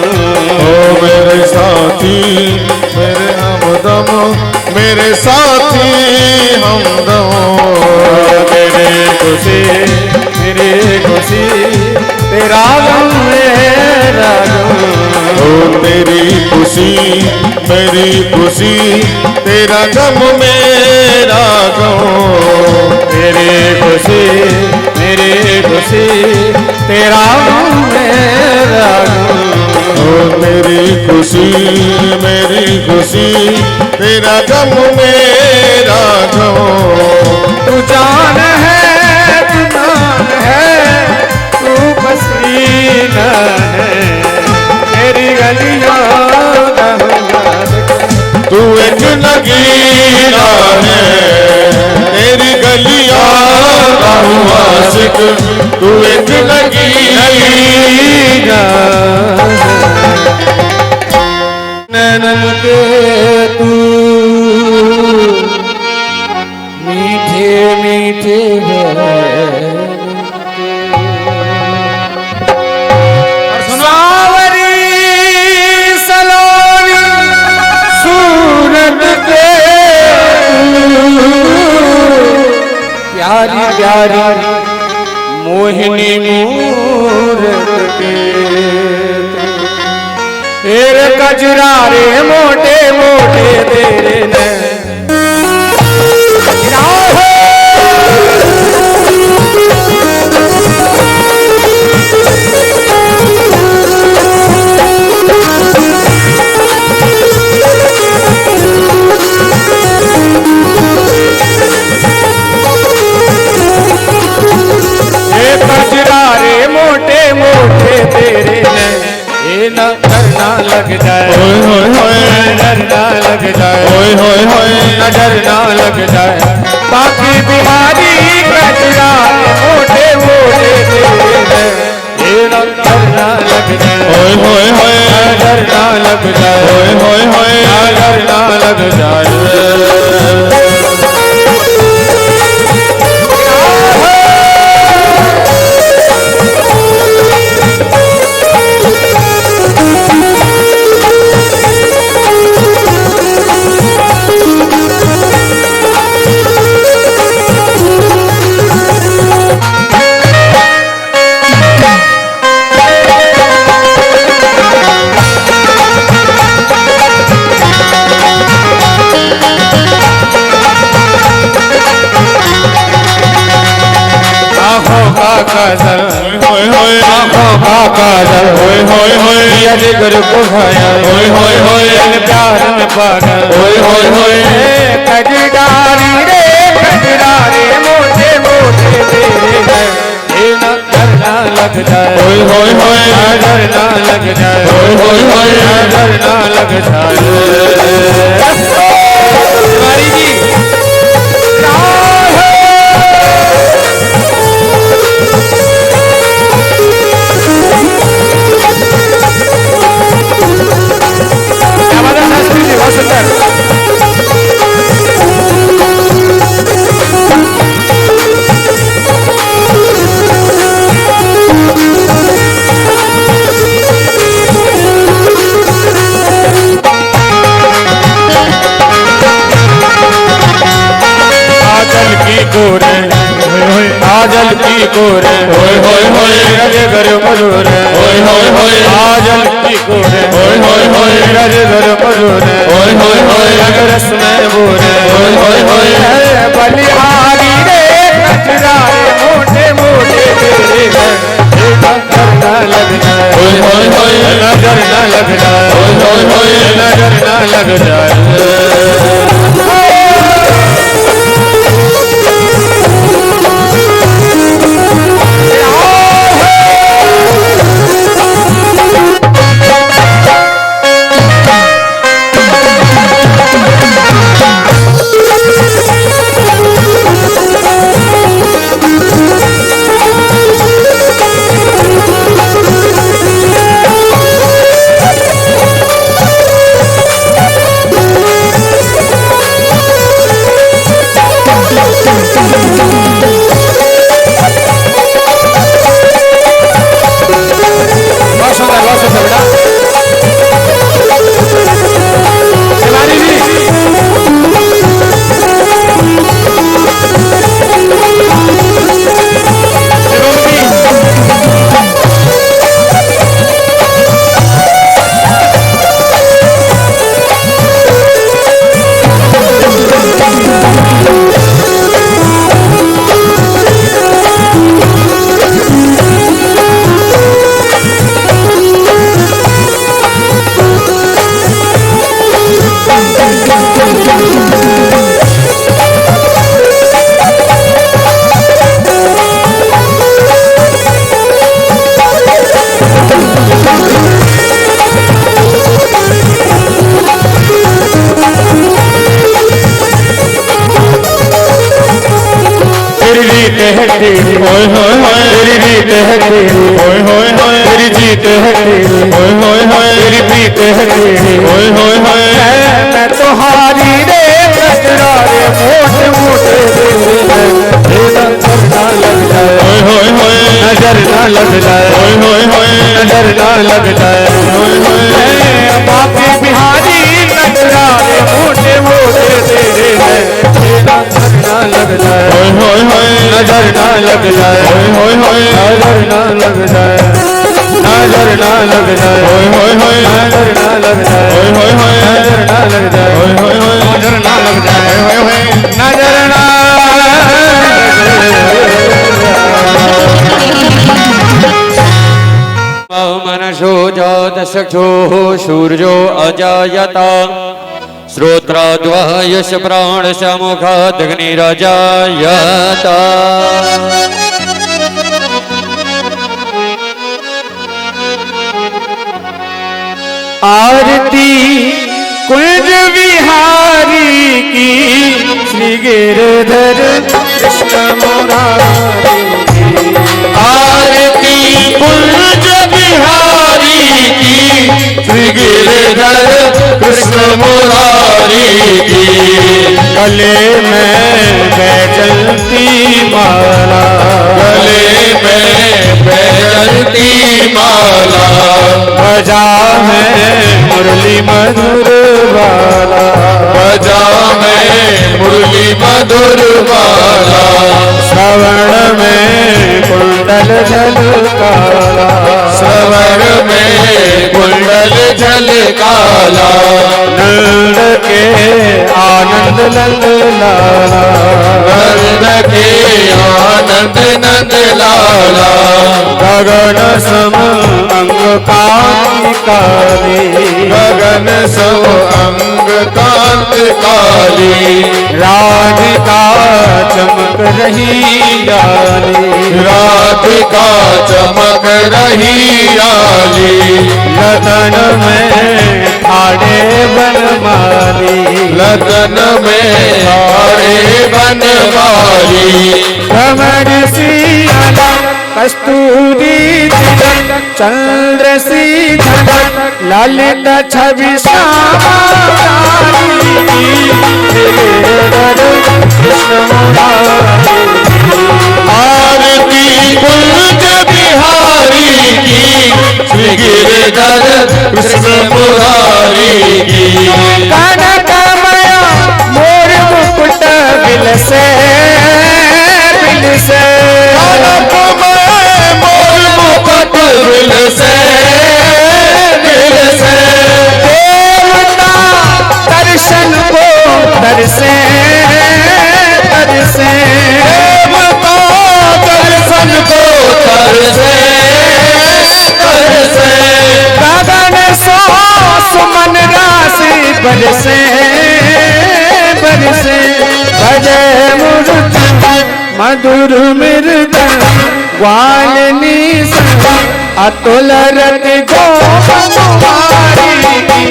ओ मेरे साथी मेरे हमदम, मेरे साथी हमदम। मेरी खुशी तेरा गम मेरा गम, ओ तेरी खुशी मेरी खुशी, तेरा गम मेरा गम। मेरी खुशी तेरा गम मेरा गम, ओ मेरी खुशी तेरा गम मेरा गम। तू जान है तू पसीना है, तेरी गलियां तू एक नगीना है, तेरी गलियां आशिक, तू एक नगीना। नैनन के तू मीठे मीठे सावरी सलोनी सूरत के, प्यारी प्यारी मोहिनी मूरत के, तेरे कजरारे मोटे मोटे तेरे नैन। कजरारे मोटे मोटे तेरे नैन, ये नजर ना लग जाए, ओए होए होए, नजर ना लग जाए, ओए होए होए, नजर ना लग जाए। बाकी बिहारी कजरारे मोटे मोटे तेरे नैन, ये नजर ना लग जाए, ओए होए होए, नजर ना लग जाए, ओए होए होए, नजर ना लग जाए। काजल होए होए, आँखों का काजल, होए होए होए, ये जिगर को घायल, होए होए होए, प्यार में पागल, होए होए होए, कजरारी रे कजरारे मोटे मोटे तेरे हैं, ये नजर ना लग जाए, होए होए होए, नजर ना लग जाए, होए होए होए, नजर ना लग जाए। तिवारी जी आजल की कोरे, होए होए होए, रज घर मधुर, होए होए होए, आजल की कोरे, होए होए होए, रज घर मधुर, होए होए होए, रस में बोरे, होए होए होए, बलिहारी रे कजरारे मोटे मोटे तेरे हैं, नजर न लग जाए, होए होए होए, नजर न लग जाए, होए होए होए, नजर न लग जाए। तेरी, होय होय होय तेरी रीत है तेरी, होय होय होय तेरी जीत है तेरी, होय होय होय तेरी प्रीत है तेरी। होय होय होय मैं तो हारी रे कचरा रे मोटे मोटे नजर ना लग जाए, होय होय होय नजर ना लग जाए, होय होय होय नजर ना लग जाए। होय होय बाकी बिहारी कचरा रे मोटे मोटे तेरे हैं, नजर ना लग जाए, होय होय होय नजर ना लग जाए, होय होय होय नजर ना लग जाए, नजर ना लग जाए, होय होय होय नजर ना लग जाए, होय होय होय नजर ना लग जाए, होय होय होय नजर ना लग जाए, होय होय नजर ना मनसो जातचक्षुः सूर्यो अजायत श्रोत्राद्वयश प्राणस्य मुखादग्निरजायत। आरती कुंज विहारी की, श्री गिरधर कृष्ण मुरारी की। आरती कुंज बिहारी की, श्री गिरधर कृष्ण मुरारी की। गले में बैजंती माला, गले में बैजंती माला, बजा है मुरली मधुर वाला, बजा में मुरली मधुर वाला। श्रवण में कुंडल झलकाला, श्रवण में कुंडल झलकाला। नंद के आनंद नंद लाला, नंद के आनंद नंद लाला। गगन सम अंग कांति काली, गगन सो अंग कांत काली। राधिका चमक रही जाली, राधिका चमक रही आली। लदन में ठाड़े बनमाली, लगन में हारे बनवाली। भ्रमर सी अलग कस्तूरी तिलक, चंद्र सी झलक ललित छवि श्यामाली। कृष्ण मुरारी आरती कुंज बिहारी की, श्री गिरधर कृष्ण मुरारी की। कनकमय मोर मुकुट बिलसे बिलसे, कनकमय मोर मुकुट बिलसे बिलसे। देवता दर्शन को तरसे तरसे, देवता दर्शन को तरसे तरसे। गगन सो सुमन राशि बरसे बरसे। भजे मुरुत मधुर मृद ग्वालिनी संग, अतुल रति गोपारी की।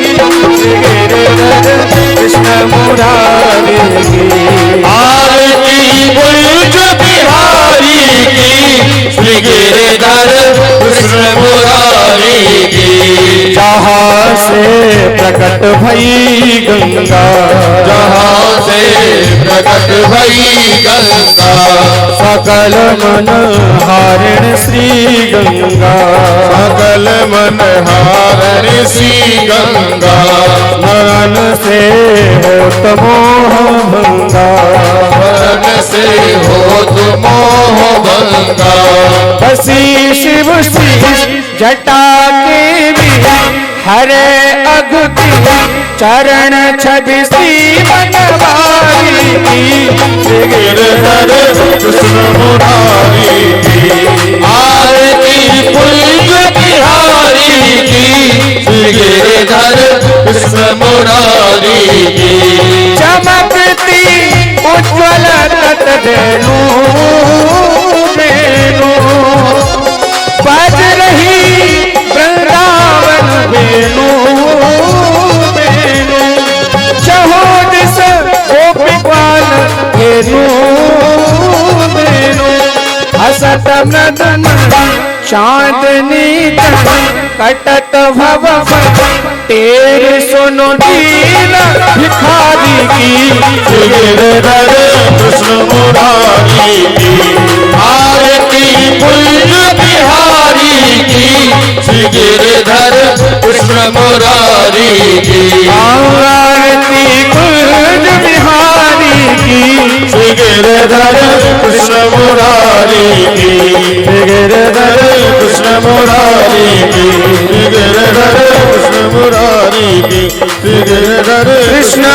कृष्ण मुरारी की। आरती कुंज बिहारी की, श्री गिरधर कृष्ण मुरारी की। जहाँ से प्रकट भई गंगा, जहाँ से प्रकट भई गंगा, सकल मन हारिण श्री गंगा। सकल मन हारिणी श्री गंगा। मन से होत मोह भंगा, मन से होत मोह भंगा। बसी शिव सी जटा के भी, हरे अगुति चरण छवि सी बनवारी की। गिरधर कृष्ण मुरारी की। आरती कुंज बिहारी की, श्री गिरधर कृष्ण मुरारी की। चमकती उज्ज्वल तट धेनु बेनु, बज रही वृंदावन बेनु बेनु। चहो दिस गोपिकाल घेनु बेनु, चांदनी कटत भव तेरे सुनो दीन भिखारी की गिरधर कृष्ण मुरारी की आरती कुंज बिहारी की श्री गिरधर कृष्ण मुरारी की आरती कुंज बिहारी की श्री गिरधर कृष्ण मुरारी की गिरधर कृष्ण मुरारी की गिरधर कृष्ण मुरारी की गिरधर कृष्ण